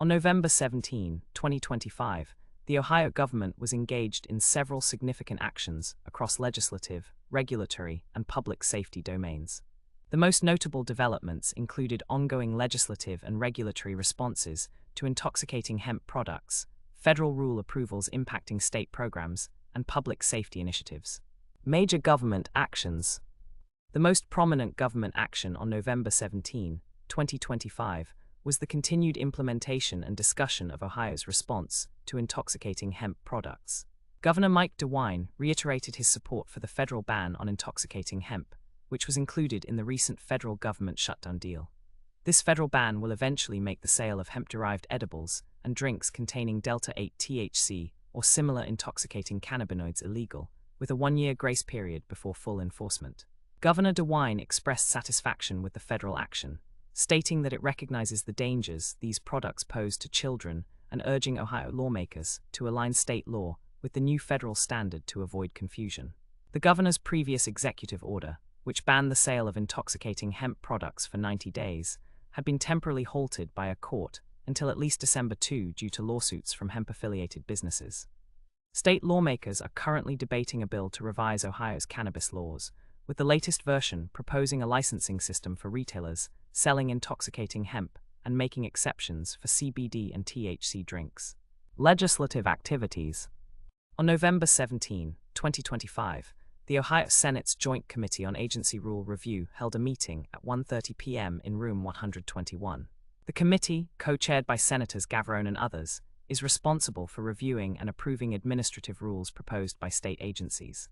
On November 17, 2025, the Ohio government was engaged in several significant actions across legislative, regulatory, and public safety domains. The most notable developments included ongoing legislative and regulatory responses to intoxicating hemp products, federal rule approvals impacting state programs, and public safety initiatives. Major government actions. The most prominent government action on November 17, 2025, was the continued implementation and discussion of Ohio's response to intoxicating hemp products. Governor Mike DeWine reiterated his support for the federal ban on intoxicating hemp, which was included in the recent federal government shutdown deal. This federal ban will eventually make the sale of hemp-derived edibles and drinks containing Delta-8 THC or similar intoxicating cannabinoids illegal, with a one-year grace period before full enforcement. Governor DeWine expressed satisfaction with the federal action, stating that it recognizes the dangers these products pose to children and urging Ohio lawmakers to align state law with the new federal standard to avoid confusion. The governor's previous executive order, which banned the sale of intoxicating hemp products for 90 days, had been temporarily halted by a court until at least December 2 due to lawsuits from hemp-affiliated businesses. State lawmakers are currently debating a bill to revise Ohio's cannabis laws, with the latest version proposing a licensing system for retailers selling intoxicating hemp and making exceptions for CBD and THC drinks. Legislative activities. On November 17, 2025, the Ohio Senate's Joint Committee on Agency Rule Review held a meeting at 1:30 p.m. in Room 121. The committee, co-chaired by Senators Gavrone and others, is responsible for reviewing and approving administrative rules proposed by state agencies.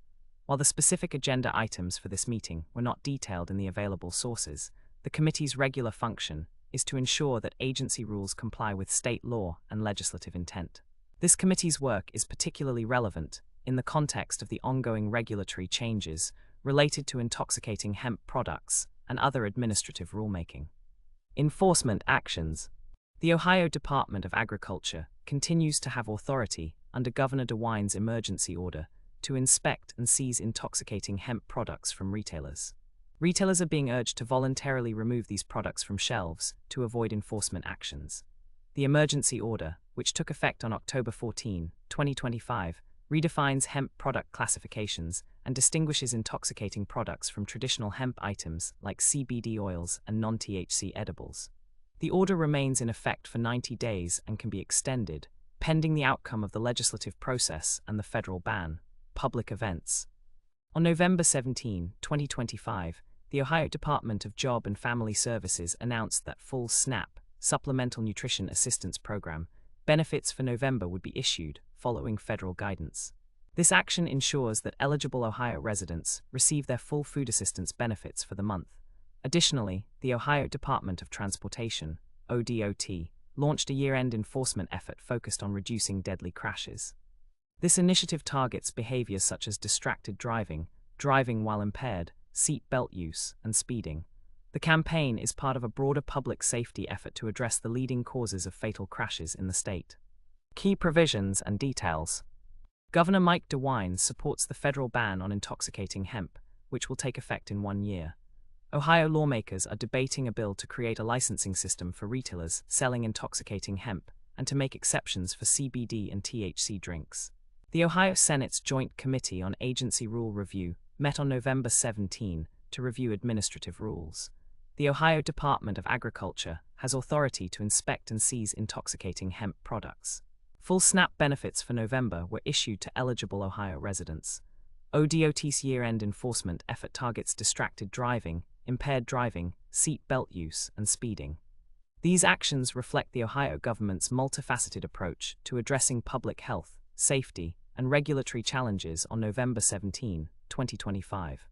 While the specific agenda items for this meeting were not detailed in the available sources, the committee's regular function is to ensure that agency rules comply with state law and legislative intent. This committee's work is particularly relevant in the context of the ongoing regulatory changes related to intoxicating hemp products and other administrative rulemaking. Enforcement actions. The Ohio Department of Agriculture continues to have authority under Governor DeWine's emergency order to inspect and seize intoxicating hemp products from retailers. Retailers are being urged to voluntarily remove these products from shelves to avoid enforcement actions. The emergency order, which took effect on October 14, 2025, redefines hemp product classifications and distinguishes intoxicating products from traditional hemp items like CBD oils and non-THC edibles. The order remains in effect for 90 days and can be extended, pending the outcome of the legislative process and the federal ban. Public events. On November 17, 2025, the Ohio Department of Job and Family Services announced that full SNAP, Supplemental Nutrition Assistance Program, benefits for November would be issued following federal guidance. This action ensures that eligible Ohio residents receive their full food assistance benefits for the month. Additionally, the Ohio Department of Transportation, ODOT, launched a year-end enforcement effort focused on reducing deadly crashes. This initiative targets behaviors such as distracted driving, driving while impaired, seat belt use, and speeding. The campaign is part of a broader public safety effort to address the leading causes of fatal crashes in the state. Key provisions and details. Governor Mike DeWine supports the federal ban on intoxicating hemp, which will take effect in 1 year. Ohio lawmakers are debating a bill to create a licensing system for retailers selling intoxicating hemp and to make exceptions for CBD and THC drinks. The Ohio Senate's Joint Committee on Agency Rule Review met on November 17 to review administrative rules. The Ohio Department of Agriculture has authority to inspect and seize intoxicating hemp products. Full SNAP benefits for November were issued to eligible Ohio residents. ODOT's year-end enforcement effort targets distracted driving, impaired driving, seat belt use, and speeding. These actions reflect the Ohio government's multifaceted approach to addressing public health, safety, and regulatory challenges on November 17, 2025.